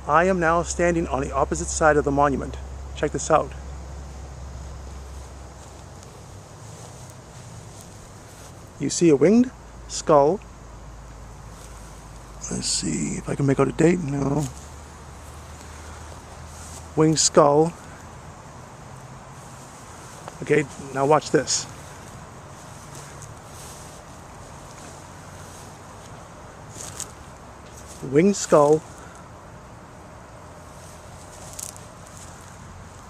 I am now standing on the opposite side of the monument. Check this out. You see a winged skull. Let's see if I can make out a date. No. Winged skull. Okay, now watch this. Winged skull.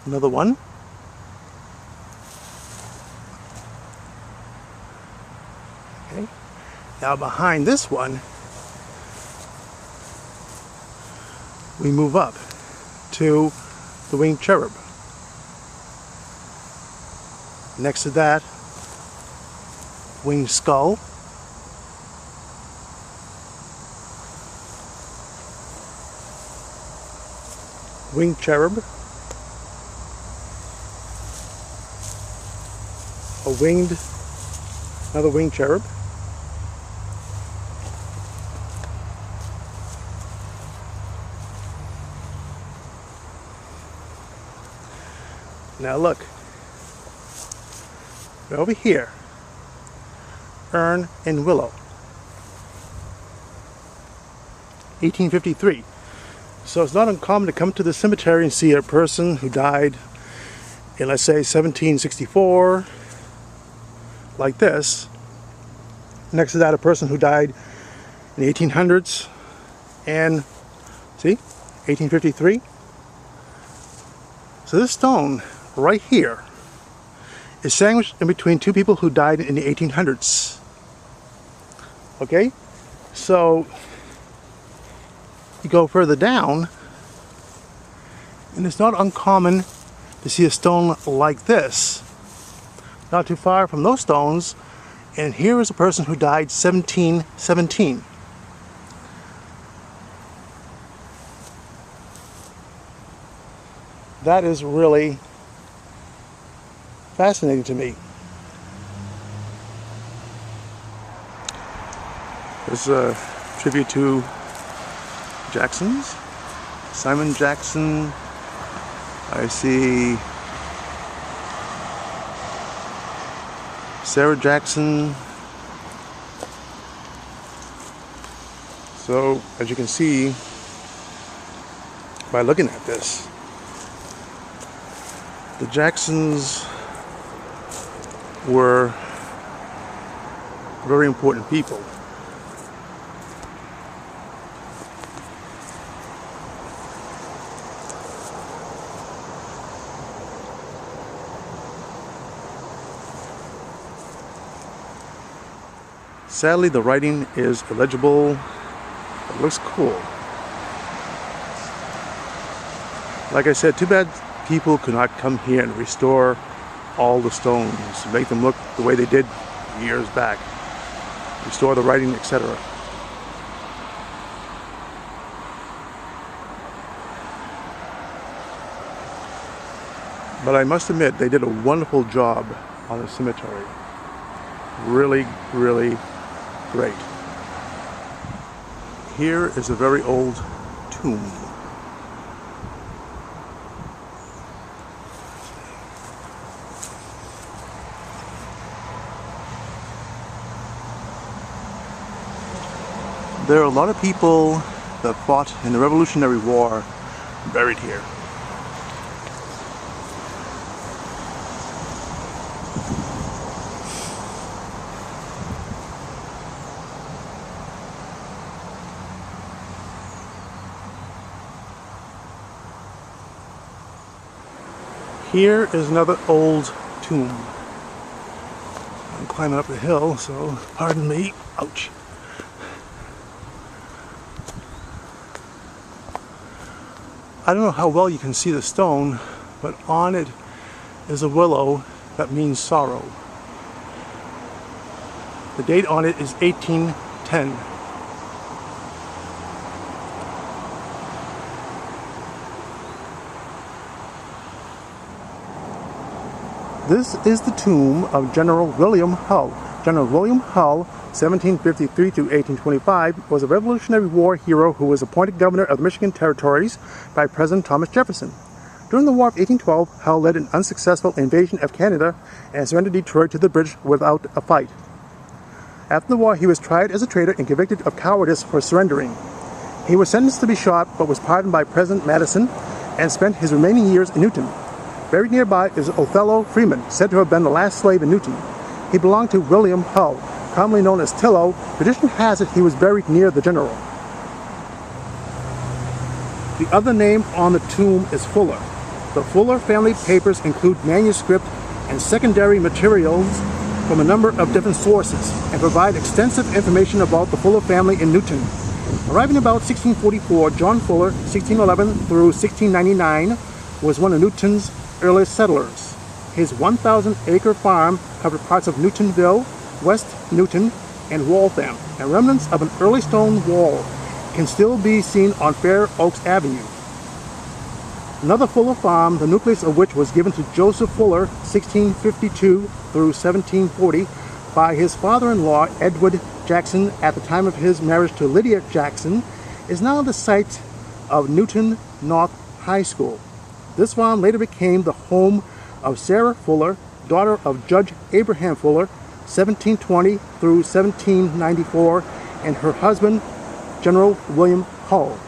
Another one. Okay. Now behind this one, we move up to the winged cherub. Next to that, winged skull. Winged cherub. Another winged cherub. Now look, right over here, urn and willow, 1853. So it's not uncommon to come to the cemetery and see a person who died in, let's say, 1764, like this. Next to that, a person who died in the 1800s, and see, 1853. So this stone right here is sandwiched in between two people who died in the 1800s. Okay, so you go further down, and it's not uncommon to see a stone like this, not too far from those stones. And here is a person who died 1717. That is really fascinating to me. There's a tribute to Jacksons. Simon Jackson. I see Sarah Jackson. So, as you can see by looking at this, the Jacksons were very important people. Sadly, the writing is illegible. It looks cool. Like I said, too bad people could not come here and restore all the stones, make them look the way they did years back, restore the writing, etc. But I must admit, they did a wonderful job on the cemetery. Really, really great. Here is a very old tomb. There are a lot of people that fought in the Revolutionary War buried here. Here is another old tomb. I'm climbing up the hill, so pardon me. Ouch. I don't know how well you can see the stone, but on it is a willow that means sorrow. The date on it is 1810. This is the tomb of General William Hull, General William Hull, 1753 to 1825, was a Revolutionary War hero who was appointed governor of the Michigan Territories by President Thomas Jefferson. During the War of 1812, Hull led an unsuccessful invasion of Canada and surrendered Detroit to the British without a fight. After the war, he was tried as a traitor and convicted of cowardice for surrendering. He was sentenced to be shot, but was pardoned by President Madison and spent his remaining years in Newton. Buried nearby is Othello Freeman, said to have been the last slave in Newton. He belonged to William Hull, commonly known as Tillow. Tradition has it he was buried near the general. The other name on the tomb is Fuller. The Fuller family papers include manuscript and secondary materials from a number of different sources and provide extensive information about the Fuller family in Newton. Arriving about 1644, John Fuller, 1611 through 1699, was one of Newton's earliest settlers. His 1,000-acre farm covered parts of Newtonville, West Newton, and Waltham, and remnants of an early stone wall can still be seen on Fair Oaks Avenue. Another Fuller farm, the nucleus of which was given to Joseph Fuller, 1652 through 1740, by his father-in-law, Edward Jackson, at the time of his marriage to Lydia Jackson, is now the site of Newton North High School. This farm later became the home of Sarah Fuller, daughter of Judge Abraham Fuller, 1720 through 1794, and her husband, General William Hull.